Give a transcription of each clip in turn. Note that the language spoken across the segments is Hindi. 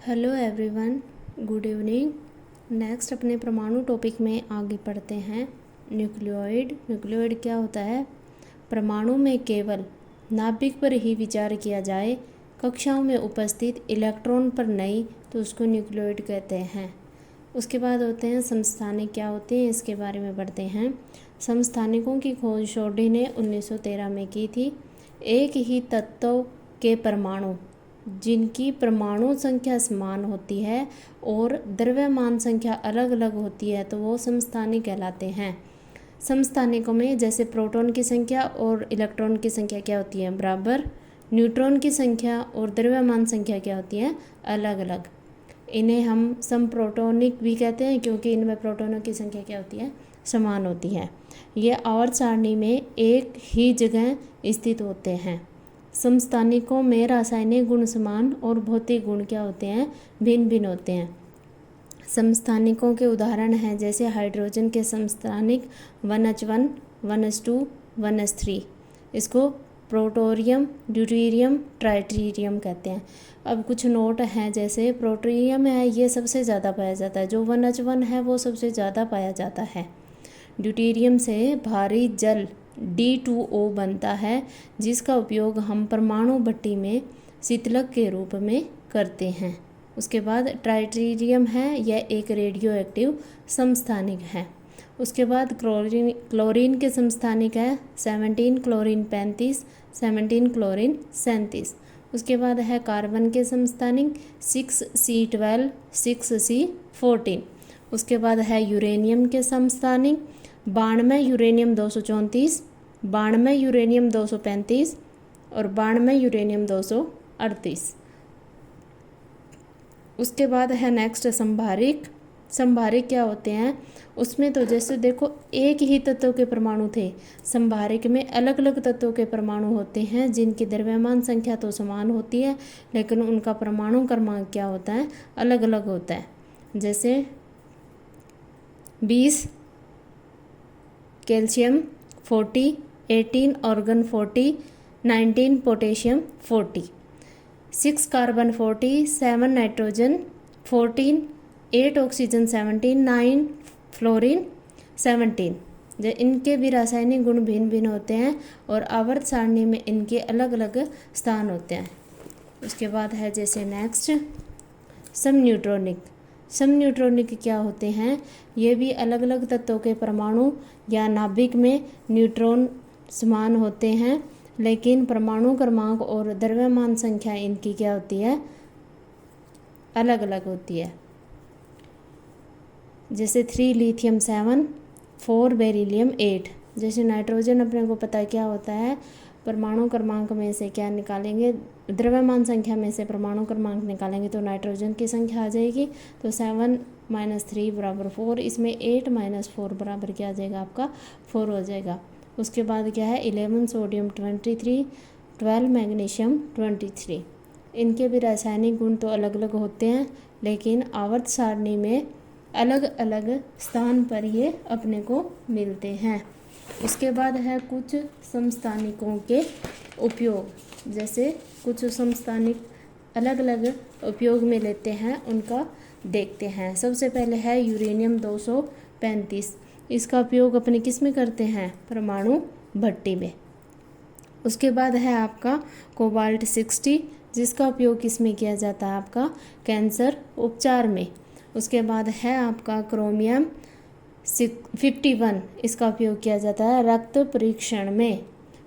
Hello everyone, good evening. Next अपने परमाणु टॉपिक में आगे पढ़ते हैं। न्यूक्लियोइड क्या होता है? परमाणु में केवल नाभिक पर ही विचार किया जाए, कक्षाओं में उपस्थित इलेक्ट्रॉन पर नहीं, तो उसको न्यूक्लियोइड कहते हैं। उसके बाद होते हैं समस्थानिक। क्या होते हैं इसके बारे में पढ़ते हैं। समस्थानिकों की खोज शोडी ने 1913 में की थी। एक ही तत्व के परमाणु जिनकी परमाणु संख्या समान होती है और द्रव्यमान संख्या अलग अलग होती है, तो वो समस्थानिक कहलाते हैं। समस्थानिकों में जैसे प्रोटॉन की संख्या और इलेक्ट्रॉन की संख्या क्या होती है? बराबर। न्यूट्रॉन की संख्या और द्रव्यमान संख्या क्या होती है? अलग अलग। इन्हें हम समप्रोटॉनिक भी कहते हैं, क्योंकि इनमें प्रोटॉनों की संख्या क्या होती है? समान होती है। ये आवर्त सारणी में एक ही जगह स्थित होते हैं। समस्थानिकों में रासायनिक गुण समान और भौतिक गुण क्या होते हैं? भिन्न भिन्न होते हैं। समस्थानिकों के उदाहरण हैं जैसे हाइड्रोजन के समस्थानिक 1H1, 1S2, 1S3। इसको प्रोटोरियम, ड्यूटेरियम, ट्राइटेरियम कहते हैं। अब कुछ नोट हैं, जैसे प्रोटोरियम है, ये सबसे ज़्यादा पाया जाता है। जो 1H1 है वो सबसे ज़्यादा पाया जाता है। ड्यूटेरियम से भारी जल D2O बनता है, जिसका उपयोग हम परमाणु भट्टी में शीतलक के रूप में करते हैं। उसके बाद ट्राइटेरियम है, यह एक रेडियो एक्टिव समस्थानिक है। उसके बाद क्लोरीन के समस्थानिक है 17 क्लोरीन 35, 17 क्लोरीन 37। उसके बाद है कार्बन के समस्थानिक 6C12, 6C14। उसके बाद है यूरेनियम के समस्थानिक 92 यूरेनियम 234, 92 यूरेनियम 235 और 92 यूरेनियम 238। उसके बाद है नेक्स्ट संभारिक। संभारिक क्या होते हैं? उसमें तो जैसे देखो एक ही तत्व के परमाणु थे, संभारिक में अलग अलग तत्वों के परमाणु होते हैं जिनकी द्रव्यमान संख्या तो समान होती है, लेकिन उनका परमाणु क्रमांक क्या होता है? अलग अलग होता है। जैसे 20 calcium 40, 18 organ 40, 19 potassium 40, 6 carbon 40, 7 nitrogen 14, 8 oxygen 17, 9 fluorine 17। इनके भी रासायनिक गुण भिन्न भिन्न होते हैं और आवर्त सारणी में इनके अलग अलग स्थान होते हैं। उसके बाद है जैसे नेक्स्ट समन्यूट्रॉनिक। समन्यूट्रॉनिक क्या होते हैं? ये भी अलग अलग तत्वों के परमाणु या नाभिक में न्यूट्रॉन समान होते हैं, लेकिन परमाणु क्रमांक और द्रव्यमान संख्या इनकी क्या होती है? अलग अलग होती है। जैसे 3 लिथियम 7, 4 बेरिलियम 8। जैसे नाइट्रोजन अपने को पता है क्या होता है, परमाणु क्रमांक में से क्या निकालेंगे? द्रव्यमान संख्या में से परमाणु क्रमांक निकालेंगे तो नाइट्रोजन की संख्या आ जाएगी। तो 7 - 3 बराबर 4। इसमें 8 - 4 बराबर क्या आ जाएगा? आपका 4 हो जाएगा। उसके बाद क्या है? 11 सोडियम 23, 12 मैग्नीशियम 23। इनके भी रासायनिक गुण तो अलग अलग होते हैं, लेकिन आवर्त सारणी में अलग अलग स्थान पर ये अपने को मिलते हैं। उसके बाद है कुछ समस्थानिकों के उपयोग। जैसे कुछ समस्थानिक अलग अलग उपयोग में लेते हैं, उनका देखते हैं। सबसे पहले है यूरेनियम 235। इसका उपयोग अपने किस में करते हैं? परमाणु भट्टी में। उसके बाद है आपका कोबाल्ट 60, जिसका उपयोग किस में किया जाता है? आपका कैंसर उपचार में। उसके बाद है आपका क्रोमियम 51। इसका उपयोग किया जाता है रक्त परीक्षण में।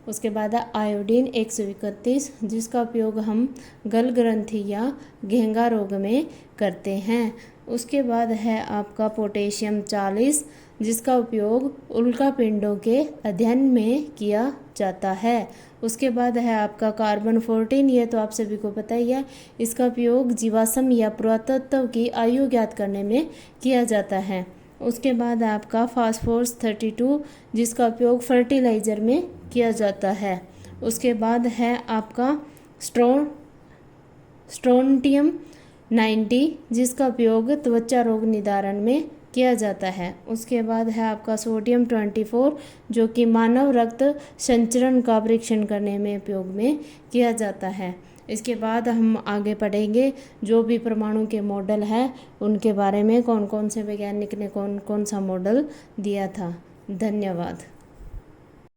उसके बाद है आयोडीन 131, जिसका उपयोग हम गल ग्रंथि या घेंगा रोग में करते हैं। उसके बाद है आपका पोटेशियम 40, जिसका उपयोग उल्कापिंडों के अध्ययन में किया जाता है। उसके बाद है आपका कार्बन 14। ये तो आप सभी को पता ही है। इसका उपयोग जीवाश्म या पुरातत्व की आयु ज्ञात करने में किया जाता है। उसके बाद आपका फास्फोरस 32, जिसका उपयोग फर्टिलाइज़र में किया जाता है। उसके बाद है आपका स्ट्रोंटियम 90, जिसका उपयोग त्वचा रोग निदान में किया जाता है। उसके बाद है आपका सोडियम 24, जो कि मानव रक्त संचरण का परीक्षण करने में उपयोग में किया जाता है। इसके बाद हम आगे पढ़ेंगे जो भी परमाणु के मॉडल है उनके बारे में, कौन कौन से वैज्ञानिक ने कौन कौन सा मॉडल दिया था। धन्यवाद।